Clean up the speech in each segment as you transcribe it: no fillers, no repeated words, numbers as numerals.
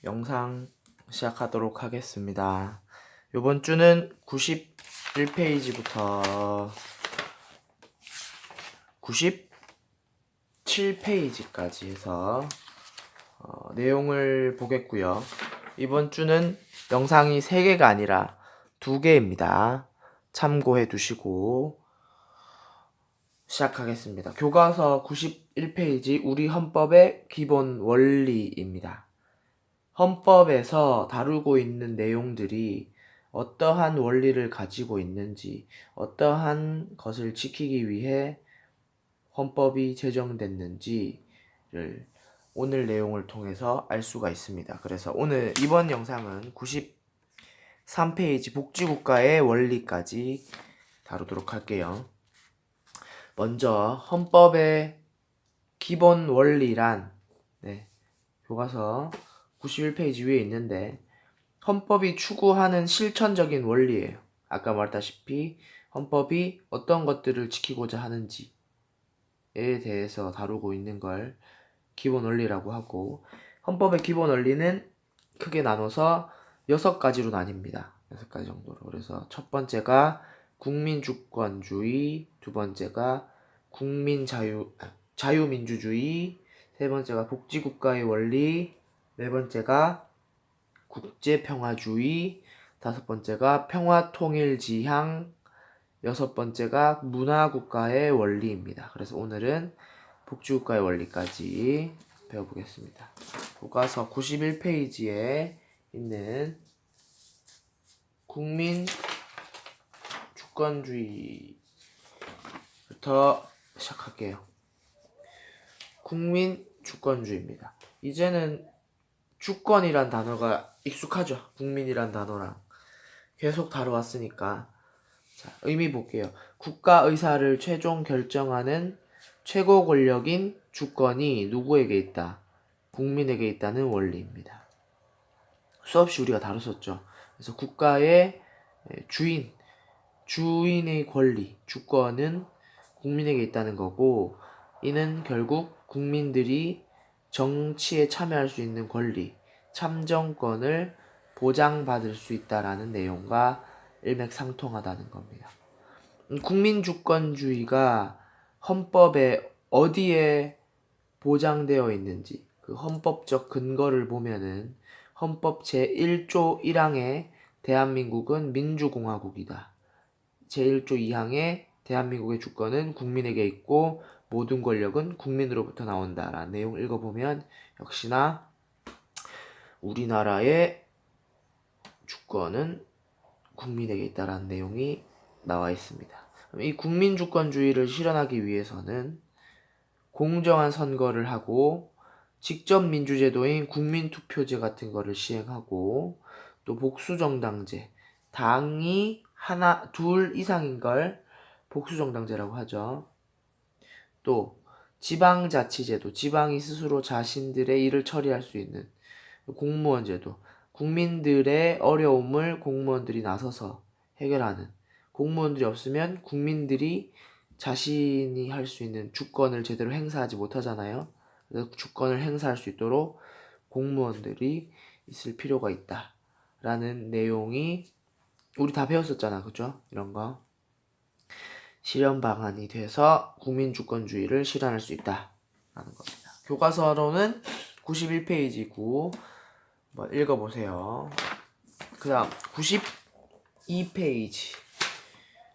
영상 시작하도록 하겠습니다. 이번 주는 91페이지부터 97페이지까지 해서 내용을 보겠고요. 이번 주는 영상이 3개가 아니라 2개입니다. 참고해 두시고 시작하겠습니다. 교과서 91페이지 우리 헌법의 기본 원리입니다. 헌법에서 다루고 있는 내용들이 어떠한 원리를 가지고 있는지, 어떠한 것을 지키기 위해 헌법이 제정됐는지를 오늘 내용을 통해서 알 수가 있습니다. 그래서 오늘 이번 영상은 93페이지 복지국가의 원리까지 다루도록 할게요. 먼저 헌법의 기본 원리란 교과서 91페이지 위에 있는데 헌법이 추구하는 실천적인 원리예요. 아까 말했다시피 헌법이 어떤 것들을 지키고자 하는지에 대해서 다루고 있는 걸 기본 원리라고 하고, 헌법의 기본 원리는 크게 나눠서 6가지로 나뉩니다. 6가지 정도로. 그래서 첫 번째가 국민주권주의, 두 번째가 자유민주주의, 세 번째가 복지국가의 원리, 네 번째가 국제평화주의, 다섯 번째가 평화통일지향, 여섯 번째가 문화국가의 원리입니다. 그래서 오늘은 복지국가의 원리까지 배워보겠습니다. 교과서 91페이지에 있는 국민주권주의부터 시작할게요. 국민주권주의입니다. 이제는 주권이란 단어가 익숙하죠. 국민이란 단어랑 계속 다뤄왔으니까. 자, 의미 볼게요. 국가 의사를 최종 결정하는 최고 권력인 주권이 누구에게 있다? 국민에게 있다는 원리입니다. 수없이 우리가 다뤘었죠. 그래서 국가의 주인의 권리, 주권은 국민에게 있다는 거고, 이는 결국 국민들이 정치에 참여할 수 있는 권리, 참정권을 보장받을 수 있다라는 내용과 일맥상통하다는 겁니다. 국민주권주의가 헌법에 어디에 보장되어 있는지 그 헌법적 근거를 보면은 헌법 제1조 1항에 대한민국은 민주공화국이다. 제1조 2항에 대한민국의 주권은 국민에게 있고 모든 권력은 국민으로부터 나온다라는 내용 읽어보면 역시나 우리나라의 주권은 국민에게 있다라는 내용이 나와 있습니다. 이 국민주권주의를 실현하기 위해서는 공정한 선거를 하고 직접 민주제도인 국민투표제 같은 거를 시행하고, 또 복수정당제, 당이 둘 이상인 걸 복수정당제라고 하죠. 또 지방자치제도, 지방이 스스로 자신들의 일을 처리할 수 있는 공무원제도, 국민들의 어려움을 공무원들이 나서서 해결하는, 공무원들이 없으면 국민들이 자신이 할 수 있는 주권을 제대로 행사하지 못하잖아요. 그래서 주권을 행사할 수 있도록 공무원들이 있을 필요가 있다 라는 내용이 우리 다 배웠었잖아, 그죠? 이런 거 실현 방안이 돼서 국민주권주의를 실현할 수 있다 라는 겁니다. 교과서로는 91페이지고 읽어보세요. 그 다음 92페이지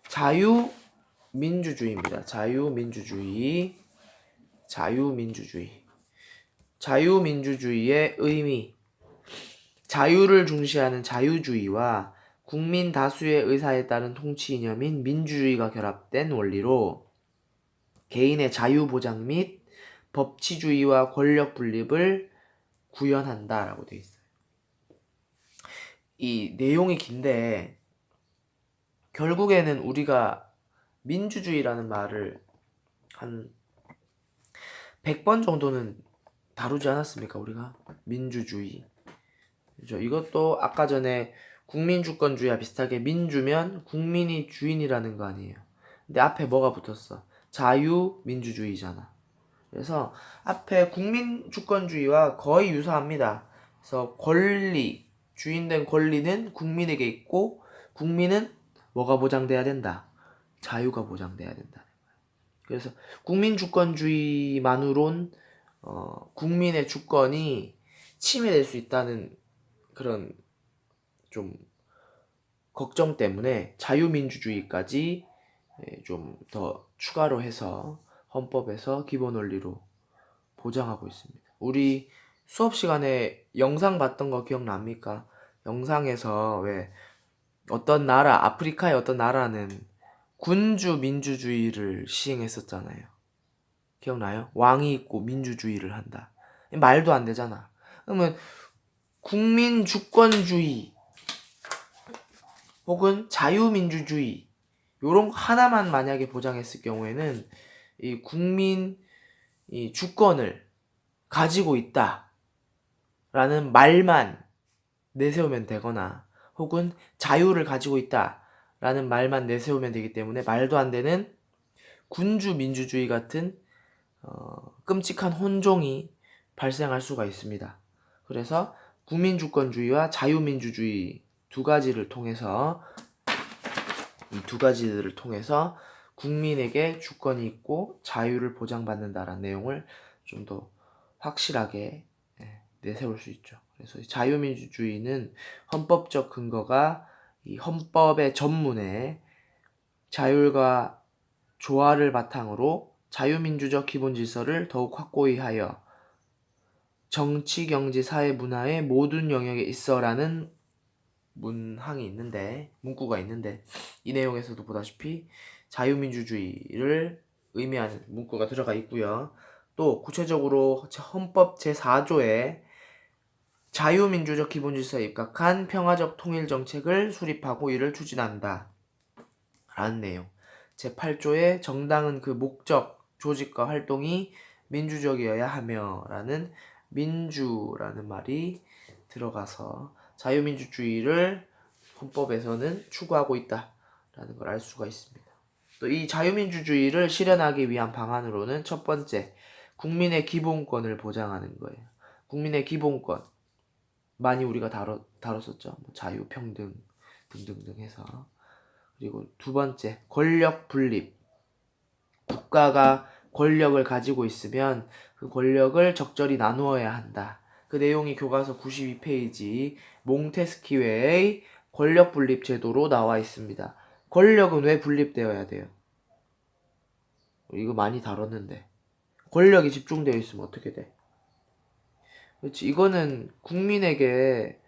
자유민주주의입니다. 자유민주주의의 의미, 자유를 중시하는 자유주의와 국민 다수의 의사에 따른 통치 이념인 민주주의가 결합된 원리로 개인의 자유 보장 및 법치주의와 권력 분립을 구현한다라고 되어 있어요. 이 내용이 긴데 결국에는 우리가 민주주의라는 말을 한 100번 정도는 다루지 않았습니까? 우리가 민주주의, 그죠? 이것도 아까 전에 국민주권주의와 비슷하게 민주면 국민이 주인이라는 거 아니에요. 근데 앞에 뭐가 붙었어? 자유민주주의잖아. 그래서 앞에 국민주권주의와 거의 유사합니다. 그래서 권리, 주인된 권리는 국민에게 있고 국민은 뭐가 보장돼야 된다? 자유가 보장돼야 된다. 그래서 국민주권주의만으론 국민의 주권이 침해될 수 있다는 그런 좀 걱정 때문에 자유민주주의까지 좀 더 추가로 해서 헌법에서 기본 원리로 보장하고 있습니다. 우리 수업 시간에 영상 봤던 거 기억납니까? 영상에서 왜 어떤 나라, 아프리카의 어떤 나라는 군주 민주주의를 시행했었잖아요. 기억나요? 왕이 있고 민주주의를 한다. 말도 안 되잖아. 그러면 국민 주권주의 혹은 자유민주주의 요런 거 하나만 만약에 보장했을 경우에는 이 국민 이 주권을 가지고 있다 라는 말만 내세우면 되거나 혹은 자유를 가지고 있다 라는 말만 내세우면 되기 때문에 말도 안 되는 군주 민주주의 같은 끔찍한 혼종이 발생할 수가 있습니다. 그래서 국민주권주의와 자유민주주의 두 가지를 통해서 이 두 가지들을 통해서 국민에게 주권이 있고 자유를 보장받는다라는 내용을 좀 더 확실하게 내세울 수 있죠. 그래서 자유민주주의는 헌법적 근거가 이 헌법의 전문에 자율과 조화를 바탕으로 자유민주적 기본질서를 더욱 확고히 하여 정치, 경제, 사회, 문화의 모든 영역에 있어라는 문구가 있는데 이 내용에서도 보다시피 자유민주주의를 의미하는 문구가 들어가 있고요. 또 구체적으로 헌법 제4조에 자유민주적 기본질서에 입각한 평화적 통일정책을 수립하고 이를 추진한다 라는 내용. 제8조에 정당은 그 목적, 조직과 활동이 민주적이어야 하며 라는 민주라는 말이 들어가서 자유민주주의를 헌법에서는 추구하고 있다라는 걸 알 수가 있습니다. 또 이 자유민주주의를 실현하기 위한 방안으로는 첫 번째, 국민의 기본권을 보장하는 거예요. 국민의 기본권. 많이 우리가 다뤘었죠. 자유, 평등 등등등 해서. 그리고 두 번째, 권력 분립. 국가가 권력을 가지고 있으면 그 권력을 적절히 나누어야 한다. 그 내용이 교과서 92페이지 몽테스키웨의 권력 분립 제도로 나와 있습니다. 권력은 왜 분립되어야 돼요? 이거 많이 다뤘는데. 권력이 집중되어 있으면 어떻게 돼? 그렇지. 이거는 국민에게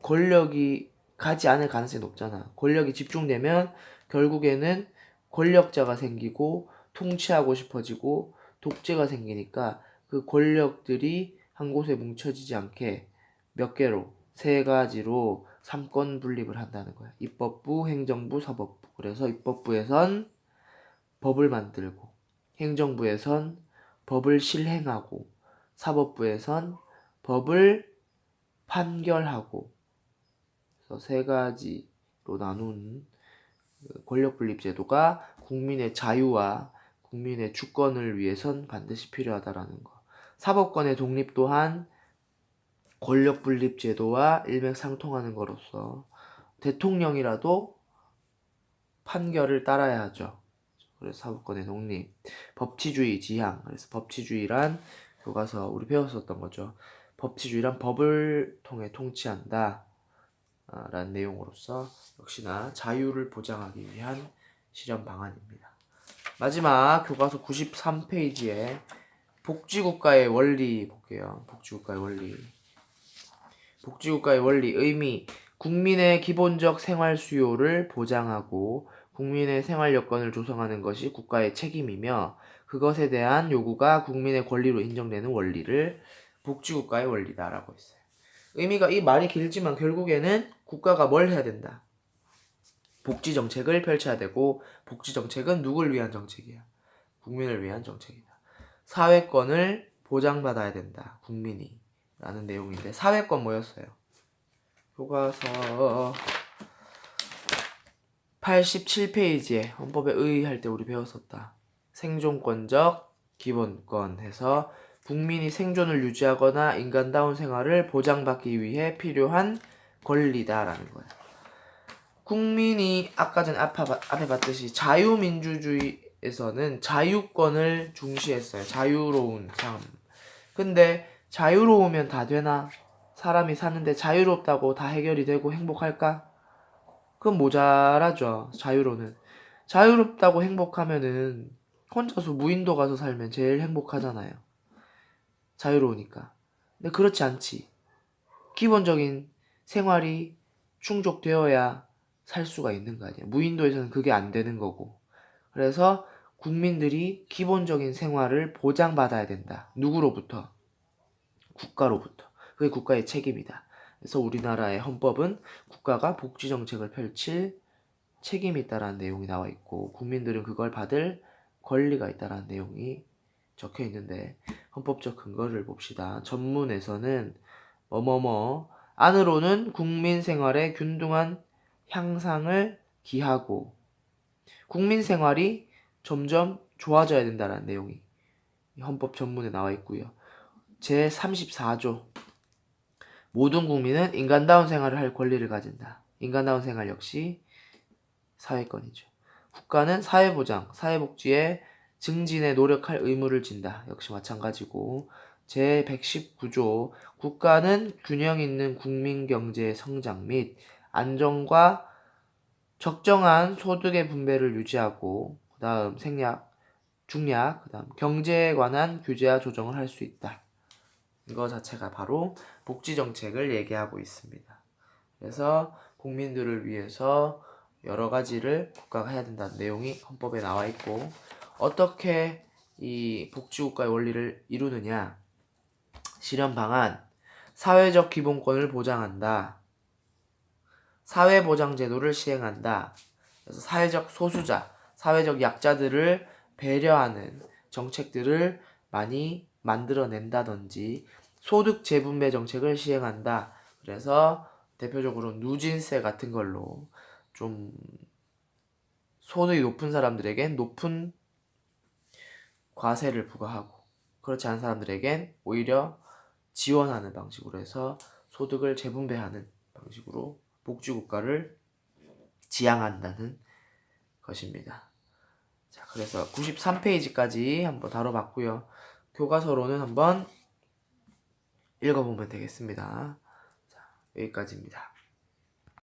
권력이 가지 않을 가능성이 높잖아. 권력이 집중되면 결국에는 권력자가 생기고 통치하고 싶어지고 독재가 생기니까 그 권력들이 한 곳에 뭉쳐지지 않게 몇 개로, 세 가지로 삼권 분립을 한다는 거야. 입법부, 행정부, 사법부. 그래서 입법부에선 법을 만들고, 행정부에선 법을 실행하고, 사법부에선 법을 판결하고, 그래서 세 가지로 나눈 권력 분립 제도가 국민의 자유와 국민의 주권을 위해선 반드시 필요하다라는 거. 사법권의 독립 또한 권력 분립 제도와 일맥상통하는 것으로서 대통령이라도 판결을 따라야 하죠. 그래서 사법권의 독립, 법치주의 지향. 그래서 법치주의란 교과서 우리 배웠었던 거죠. 법치주의란 법을 통해 통치한다 라는 내용으로서 역시나 자유를 보장하기 위한 실현 방안입니다. 마지막 교과서 93페이지에 복지국가의 원리 볼게요. 복지국가의 원리. 복지국가의 원리 의미 국민의 기본적 생활 수요를 보장하고 국민의 생활 여건을 조성하는 것이 국가의 책임이며 그것에 대한 요구가 국민의 권리로 인정되는 원리를 복지국가의 원리다라고 했어요. 의미가 이 말이 길지만 결국에는 국가가 뭘 해야 된다. 복지 정책을 펼쳐야 되고 복지 정책은 누굴 위한 정책이야? 국민을 위한 정책이다. 사회권을 보장받아야 된다. 국민이 라는 내용인데 사회권 뭐였어요? 교과서 87페이지에 헌법에 의의할 때 우리 배웠었다. 생존권적 기본권 해서 국민이 생존을 유지하거나 인간다운 생활을 보장받기 위해 필요한 권리다라는 거야. 국민이 아까 전에 앞에 봤듯이 자유민주주의에서는 자유권을 중시했어요. 자유로운 삶. 근데 자유로우면 다 되나? 사람이 사는데 자유롭다고 다 해결이 되고 행복할까? 그건 모자라죠. 자유로는. 자유롭다고 행복하면은 혼자서 무인도 가서 살면 제일 행복하잖아요. 자유로우니까. 근데 그렇지 않지. 기본적인 생활이 충족되어야 살 수가 있는 거 아니야. 무인도에서는 그게 안 되는 거고. 그래서 국민들이 기본적인 생활을 보장받아야 된다. 누구로부터? 국가로부터. 그게 국가의 책임이다. 그래서 우리나라의 헌법은 국가가 복지정책을 펼칠 책임이 있다라는 내용이 나와 있고 국민들은 그걸 받을 권리가 있다라는 내용이 적혀 있는데 헌법적 근거를 봅시다. 전문에서는 뭐뭐뭐 안으로는 국민 생활의 균등한 향상을 기하고 국민 생활이 점점 좋아져야 된다는 내용이 헌법 전문에 나와 있고요. 제34조 모든 국민은 인간다운 생활을 할 권리를 가진다. 인간다운 생활 역시 사회권이죠. 국가는 사회보장, 사회복지의 증진에 노력할 의무를 진다. 역시 마찬가지고 제119조 국가는 균형 있는 국민 경제의 성장 및 안정과 적정한 소득의 분배를 유지하고 그 다음 생략, 중략, 그 다음 경제에 관한 규제와 조정을 할 수 있다. 이거 자체가 바로 복지정책을 얘기하고 있습니다. 그래서 국민들을 위해서 여러 가지를 국가가 해야 된다는 내용이 헌법에 나와 있고 어떻게 이 복지국가의 원리를 이루느냐 실현 방안 사회적 기본권을 보장한다. 사회보장제도를 시행한다. 그래서 사회적 소수자, 사회적 약자들을 배려하는 정책들을 많이 만들어낸다든지 소득 재분배 정책을 시행한다. 그래서 대표적으로 누진세 같은 걸로 좀 소득이 높은 사람들에겐 높은 과세를 부과하고 그렇지 않은 사람들에겐 오히려 지원하는 방식으로 해서 소득을 재분배하는 방식으로 복지국가를 지향한다는 것입니다. 자, 그래서 93페이지까지 한번 다뤄봤고요. 교과서로는 한번 읽어보면 되겠습니다. 자, 여기까지입니다.